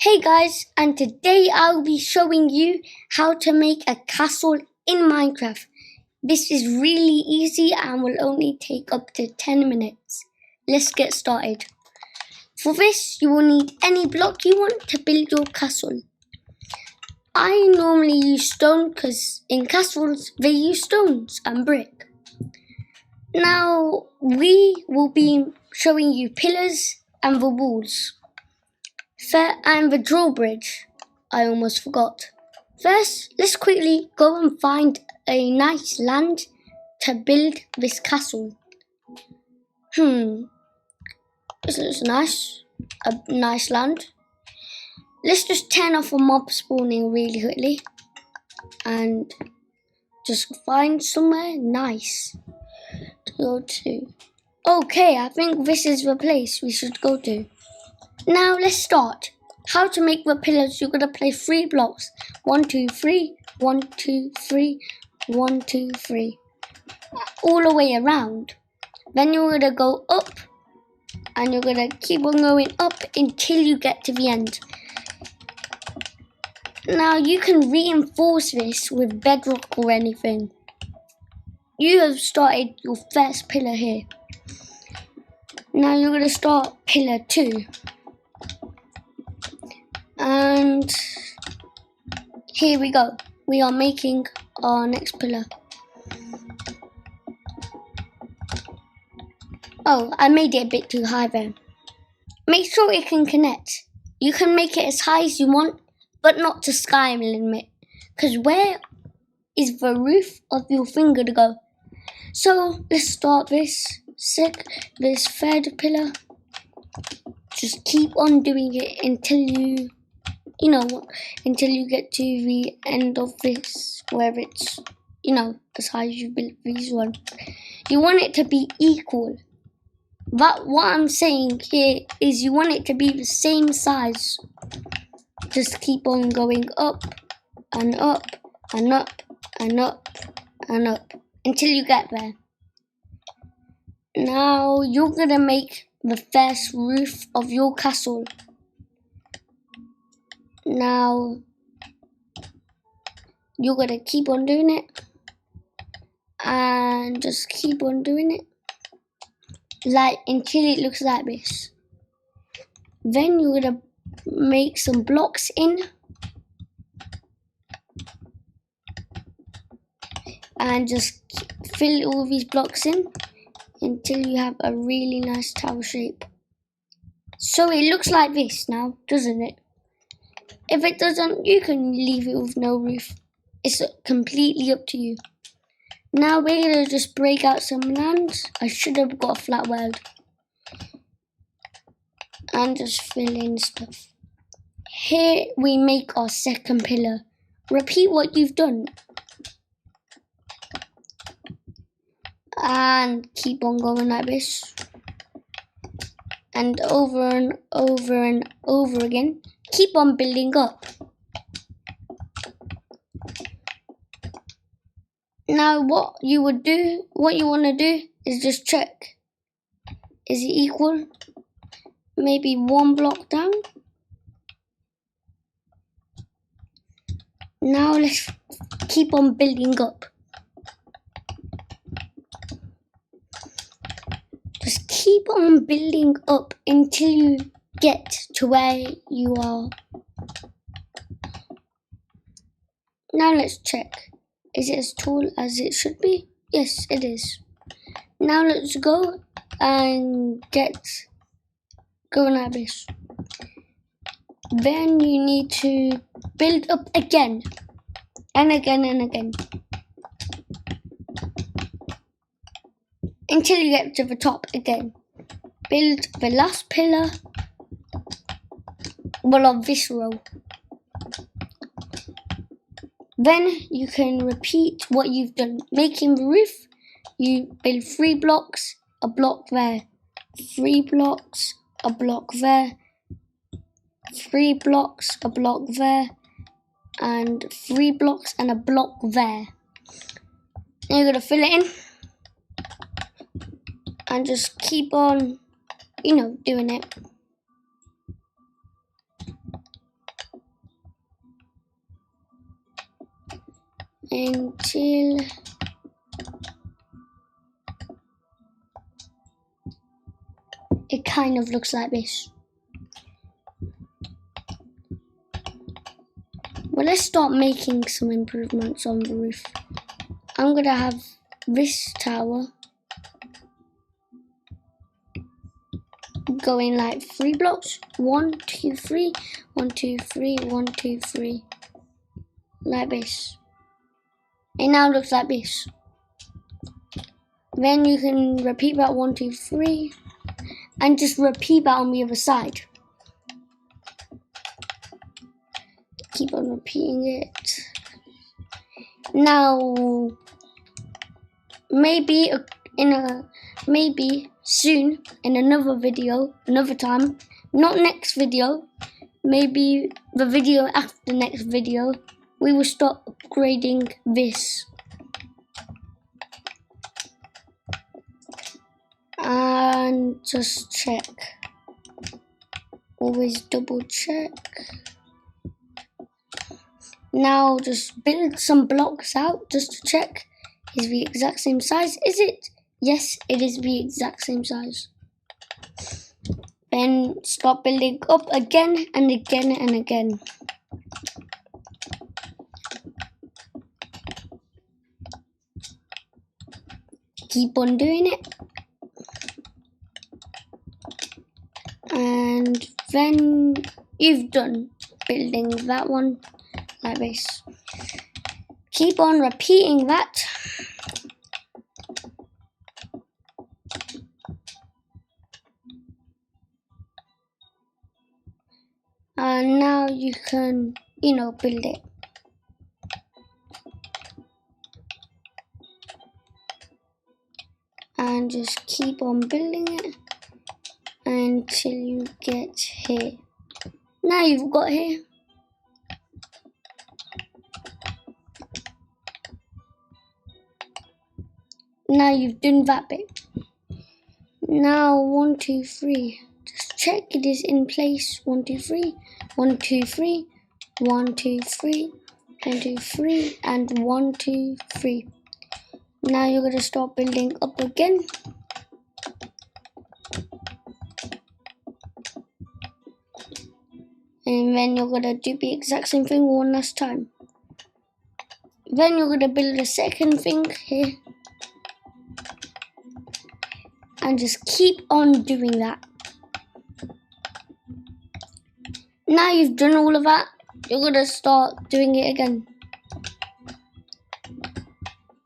Hey guys, and today I'll be showing you how to make a castle in Minecraft. This is really easy and will only take up to 10 minutes. Let's get started. For this, you will need any block you want to build your castle. I normally use stone because in castles they use stones and brick. Now we will be showing you pillars and the walls. And the drawbridge, I almost forgot. First, let's quickly go and find a nice land to build this castle. This looks nice. A nice land. Let's just turn off a mob spawning really quickly and just find somewhere nice to go to. Okay, I think this is the place we should go to. Now let's start. How to make the pillars, you're going to place 3 blocks. 1, 2, 3, 1, 2, 3, 1, 2, 3. All the way around. Then you're going to go up and you're going to keep on going up until you get to the end. Now you can reinforce this with bedrock or anything. You have started your first pillar here. Now you're going to start pillar 2. And here we go. We are making our next pillar. Oh, I made it a bit too high there. Make sure it can connect. You can make it as high as you want, but not to sky limit. Because where is the roof of your thing gonna go? So let's start this third pillar. Just keep on doing it until until you get to the end of this, where it's, as high as you built this one. You want it to be equal. But what I'm saying here is you want it to be the same size. Just keep on going up and up and up and up and up until you get there. Now you're gonna make the first roof of your castle. Now you're gonna keep on doing it and just keep on doing it until it looks like this. Then you're gonna make some blocks in and just fill all these blocks in until you have a really nice tower shape. So it looks like this now, doesn't it? If it doesn't, you can leave it with no roof. It's completely up to you. Now we're going to just break out some land. I should have got a flat world. And just fill in stuff. Here we make our second pillar. Repeat what you've done. And keep on going like this. And over and over and over again. Keep on building up. Now what you want to do is just check. Is it equal? Maybe 1 block down. Now let's keep on building up. Just keep on building up until you get to where you are. Now let's check. Is it as tall as it should be? Yes, it is. Now let's go and going like this. Then you need to build up again and again and again until you get to the top again. Build the last pillar of this row. Then you can repeat what you've done. Making the roof, you build 3 blocks, a block there, 3 blocks, a block there, 3 blocks, a block there, and 3 blocks and a block there. Now you're going to fill it in and just keep on, doing it. until it kind of looks like this. Well, let's start making some improvements on the roof. I'm gonna have this tower going like 3 blocks. 1, 2, 3, 1, 2, 3, 1, 2, 3. Like this. It now looks like this. Then you can repeat that 1, 2, 3. And just repeat that on the other side. Keep on repeating it. Now, maybe soon in another video, another time, not next video, maybe the video after the next video, we will start upgrading this. And just check. Always double check. Now just build some blocks out just to check. Is the exact same size? Is it? Yes, it is the exact same size. Then start building up again and again and again. Keep on doing it. And then you've done building that one like this. Keep on repeating that. And now you can, build it. And just keep on building it until you get here. Now you've got here. Now you've done that bit. Now 1, 2, 3. Just check it is in place. 1, 2, 3. 1, 2, 3. 1, 2, 3. 1, 2, 3. And 1, 2, 3. Now you're gonna start building up again. And then you're gonna do the exact same thing one last time. Then you're gonna build a second thing here. And just keep on doing that. Now you've done all of that, you're gonna start doing it again.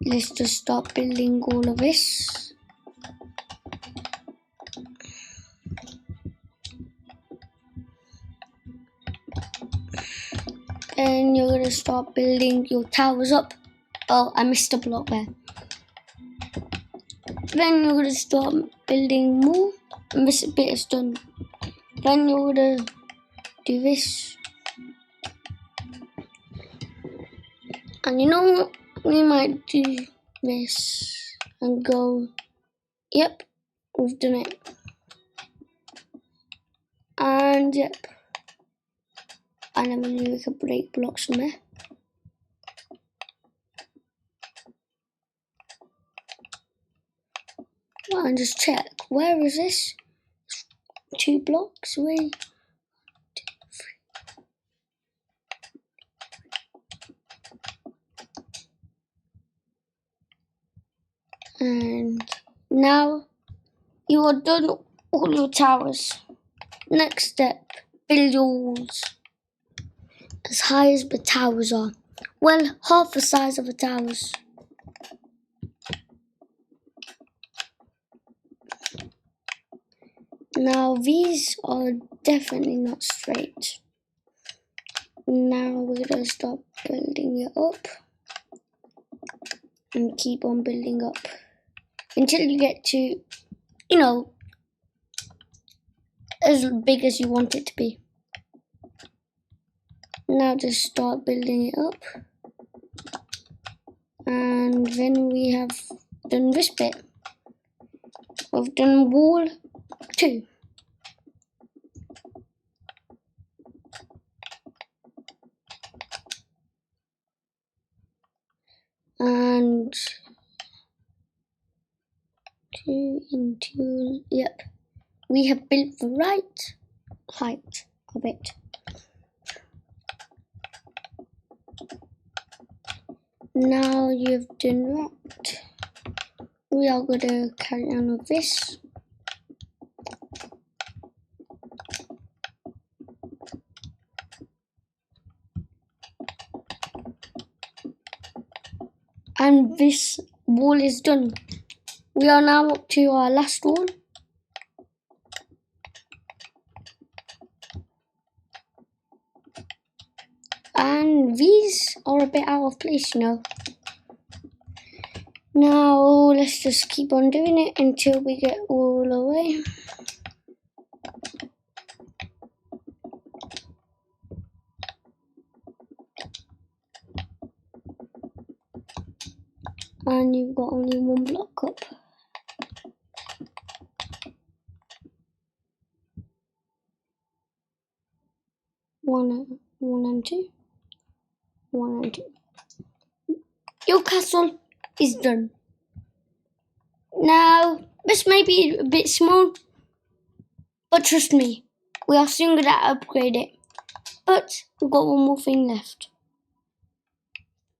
Let's just start building all of this. And you're gonna start building your towers up. Oh, I missed a block there. Then you're gonna start building more, and this bit is done. Then you're gonna do this. And you know what? We might do this and go, yep, we've done it. And yep, I never knew we could break blocks from there. Well, and just check, where is this? 2 blocks away. 2, 3. And now you are done all your towers. Next step, build your walls as high as the towers are. Well, half the size of the towers. Now these are definitely not straight. Now we're gonna start building it up and keep on building up until you get to, as big as you want it to be. Now just start building it up. And then we have done this bit. We've done wall 2. and 2 into, yep, we have built the right height of it. Now you've done that, we are going to carry on with this. And this wall is done. We are now up to our last wall. And these are a bit out of place, you know. Now let's just keep on doing it until we get all the way. And you've got only one block up. One and two. Your castle is done. Now, this may be a bit small, but trust me, we are soon going to upgrade it. But we've got one more thing left.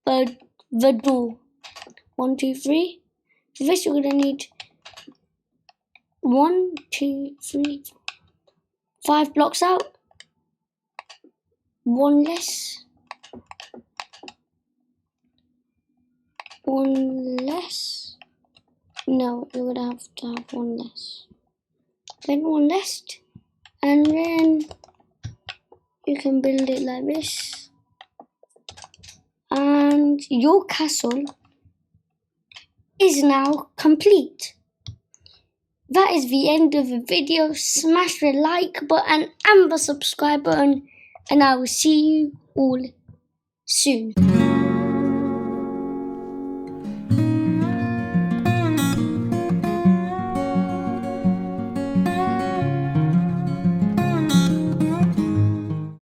The door. 1, 2, 3. For this, you're going to need 1, 2, 3, 5 blocks out. One less. One less. No, you're going to have one less. Then one less. And then you can build it like this. And your castle is now complete. That is the end of the video. Smash the like button and the subscribe button, and I will see you all soon.